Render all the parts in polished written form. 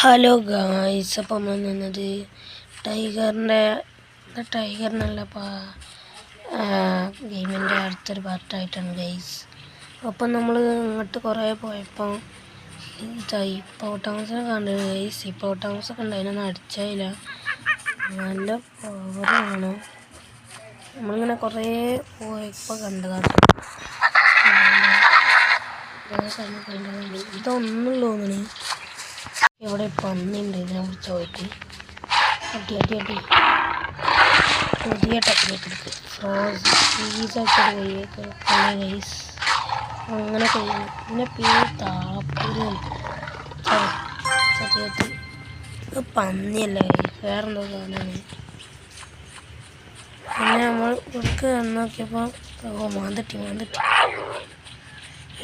Hello guys, അപ്പം വന്നത് ടൈഗറിനുള്ള ഗെയിമിൻ്റെ അടുത്തൊരു പാർട്ടായിട്ടാണ് ഗൈസ്. അപ്പം നമ്മൾ ഇങ്ങോട്ട് കുറേ പോയപ്പോൾ ഹിപ്പോട്ടാമസിനെ കണ്ടു ഗൈസ്. ഹിപ്പോട്ടാമസൊക്കെ ഉണ്ട്, അതിനൊന്നും അടിച്ചായില്ല. നല്ല പവറാണ്. നമ്മളിങ്ങനെ കുറേ പോയപ്പോൾ കണ്ടതാണ്. ഇതൊന്നുള്ളൂ തോന്നണേ. ഇവിടെ പന്നിയുണ്ട്, ഇതിനെ കുറിച്ച് പോയിട്ട് പുതിയ ടെക്നിക്ക് എടുക്കുക. ഫ്രീസാക്കിയിട്ട് ഗൈസ് അങ്ങനെ കഴിയുന്നു. പിന്നെ താപ്പൂരും സത്യത്തിൽ ഇത് പന്നിയല്ല ഗൈസ്, വേറെന്തോ സാധനമാണ്. പിന്നെ നമ്മൾ ഇവർക്ക് നോക്കിയപ്പോൾ മാന്തട്ടി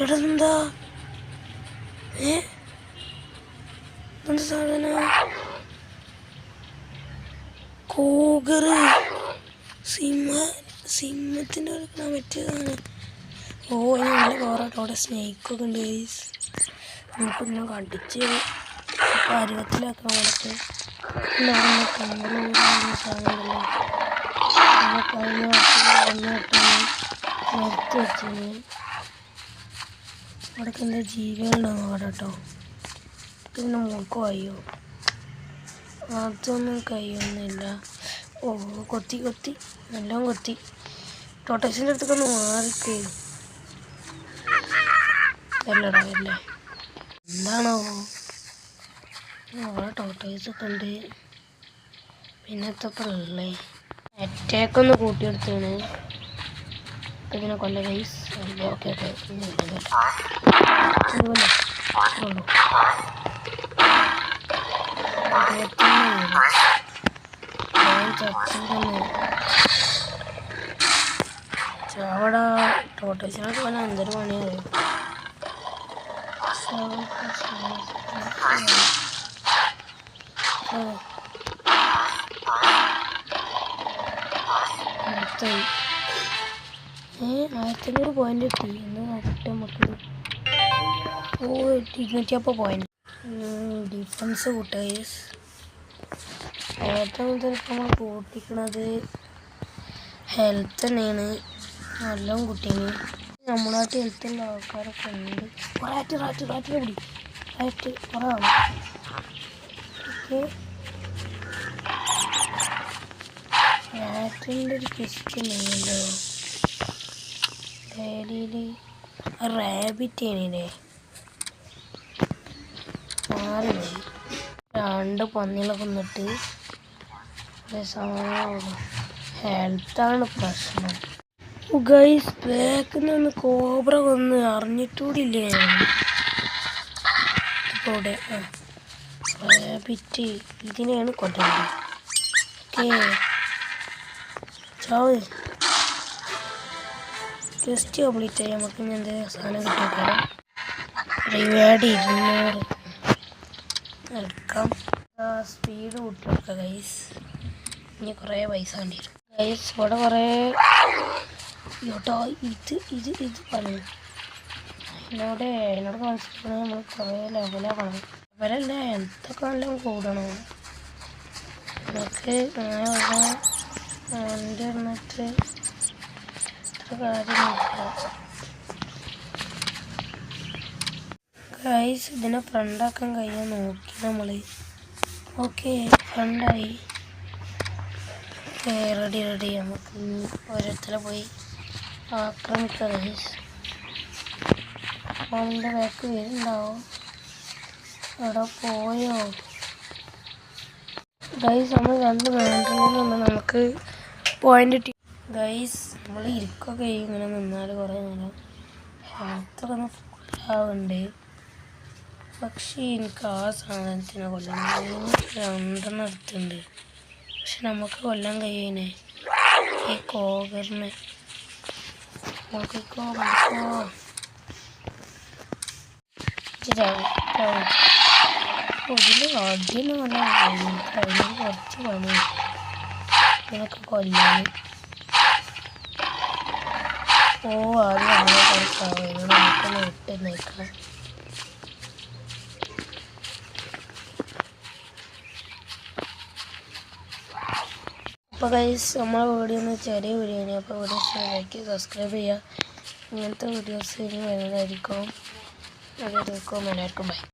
ഇടെന്താ എന്ത് സാധന കോഗറ് സിംഹത്തിൻ്റെ എടുക്കാൻ പറ്റിയതാണ്. നല്ല പോറാട്ടോ. അവിടെ സ്നേക്കൊക്കെ ഉണ്ട് ഗൈസ്. നമുക്കിങ്ങനെ കടിച്ച് പരുവത്തിലാക്കാൻ വേണ്ടിയിട്ട് കമ്പനി സാധനമല്ലോ. കഴിഞ്ഞ വട്ടം നിർത്തി വെച്ചത് അവിടെയൊക്കെ എന്താ ജീവികളുണ്ടാവും അവിടെ കേട്ടോ. പിന്നെ മൂക്ക് കഴിയോ, അതൊന്നും കഴിയൊന്നുമില്ല. കൊത്തി നല്ലോണം കൊത്തി. ടോട്ടേസിൻ്റെ അടുത്തൊക്കെ ഒന്ന് മാറിക്ക് അല്ലടാ അല്ലേ. എന്താണാവോ അവിടെ ടോട്ടേസൊക്കെ ഉണ്ട്. പിന്നെ ഉള്ളേ അറ്റാക്കൊന്ന് കൂട്ടിയെടുത്താണ്. ഇതിനെ കൊല്ല ഗൈസ്. ഓക്കെ ചാവടാ. ടോട്ടേസിനൊക്കെ പോലെ എന്തൊരു പണിയാണ്. അടുത്തായി 1500 പോയിന്റ് കിട്ടി. എന്ന് നോക്കട്ടെ നമുക്ക്. 250 പോയിന്റ്. ഡിഫൻസ് കൂട്ടുക ഗൈസ്. ഏറ്റവും ചിലപ്പോൾ നമ്മൾ കൂട്ടിക്കണത് ഹെൽത്ത് തന്നെയാണ്. നല്ലോണം കുട്ടീന് നമ്മളായിട്ട് ഹെൽത്തുള്ള ആൾക്കാരൊക്കെ ഉണ്ട്. റാറ്റിനെ പിടി. റാറ്റ് കുറേ ആളും. ഓക്കെ, റാറ്റിൻ്റെ ഒരു കിസ്റ്റ് ഉണ്ടല്ലോ. റാബിറ്റ് ആണില്ലേ മാറില്ലേ. 2 പന്നികളെ കൊന്നിട്ട് ഹെൽത്താണ് പ്രശ്നം ഗൈസ്. ബാക്കിൽ നിന്ന് കോബ്ര കൊന്ന് അറിഞ്ഞിട്ടൂടില്ലേ. ഇവിടെ റാബിറ്റ് ഇതിനെയാണ് കൊല്ലുന്നത്. ഓക്കെ ചാവ് ജസ്റ്റ് കംപ്ലീറ്റ് ആയി. നമുക്ക് ഇനി എന്ത് സാധനം കിട്ടിയേക്കാം. റിവാർഡ് 200 എടുക്കാം. സ്പീഡ് കൂട്ടിയെടുക്കാം ഗൈസ്. ഇനി കുറേ പൈസ വേണ്ടി വരും ഗൈസ്. ഇവിടെ കുറേ കേട്ടോ. ഇത് പറഞ്ഞു എന്നോട് കാണിച്ചിട്ട് നമ്മൾ കുറേ ലെവലാക്കണം. ലെവലല്ല, ഹെൽത്തൊക്കെ നല്ല കൂടണം. നമുക്ക് വണ്ടി വന്നിട്ട് കാര്യം നോക്കാം ഗൈസ്. ഇതിനെ ഫ്രണ്ടാക്കാൻ കഴിയാൻ നോക്കി നമ്മൾ. ഓക്കെ ഫ്രണ്ടായി. റെഡി. നമുക്ക് ഓരോരുത്തരെ പോയി ആക്രമിക്കാം ഗൈസ്. അപ്പോൾ അവൻ്റെ ബാക്ക് വരുന്നുണ്ടാവോ? അവിടെ പോയോ ഗൈസ്? നമ്മൾ 2 വേണ്ടിൽ നമുക്ക് പോയിന്റ് കിട്ടി ഗൈസ്. നമ്മൾ ഇരിക്കൊക്കെ ചെയ്യും ഇങ്ങനെ നിന്നാൽ കുറേ നേരം. ഹെൽത്തൊക്കെ ഒന്ന് ഫുള്ളാവുന്നുണ്ട്. പക്ഷേ എനിക്ക് ആ സാധനത്തിനെ കൊല്ലണം. 2 എടുത്തുണ്ട്. പക്ഷെ നമുക്ക് കൊല്ലാൻ കഴിയുന്നേ ഈ കോഗറിനെ. നോക്കിക്കോ ഇതിൽ അടിയൊന്നും കൊല്ലാൻ കഴിയും. അതിന് കുറച്ച് പണി ഇതിനൊക്കെ കൊല്ലാൻ. ആദ്യം നമ്മളെ കുറച്ചാവും. നമുക്കൊന്ന് വിട്ട് നിൽക്കാം. അപ്പോൾ ഗൈസ് നമ്മളെ വീഡിയോ ഒന്ന് ചെറിയ വീഡിയോ ആണ്. അപ്പോൾ വീഡിയോ ലൈക്ക് സബ്സ്ക്രൈബ് ചെയ്യുക. ഇങ്ങനത്തെ വീഡിയോസ് ഇനി വരുന്നതായിരിക്കും. എല്ലാവർക്കും ബൈ.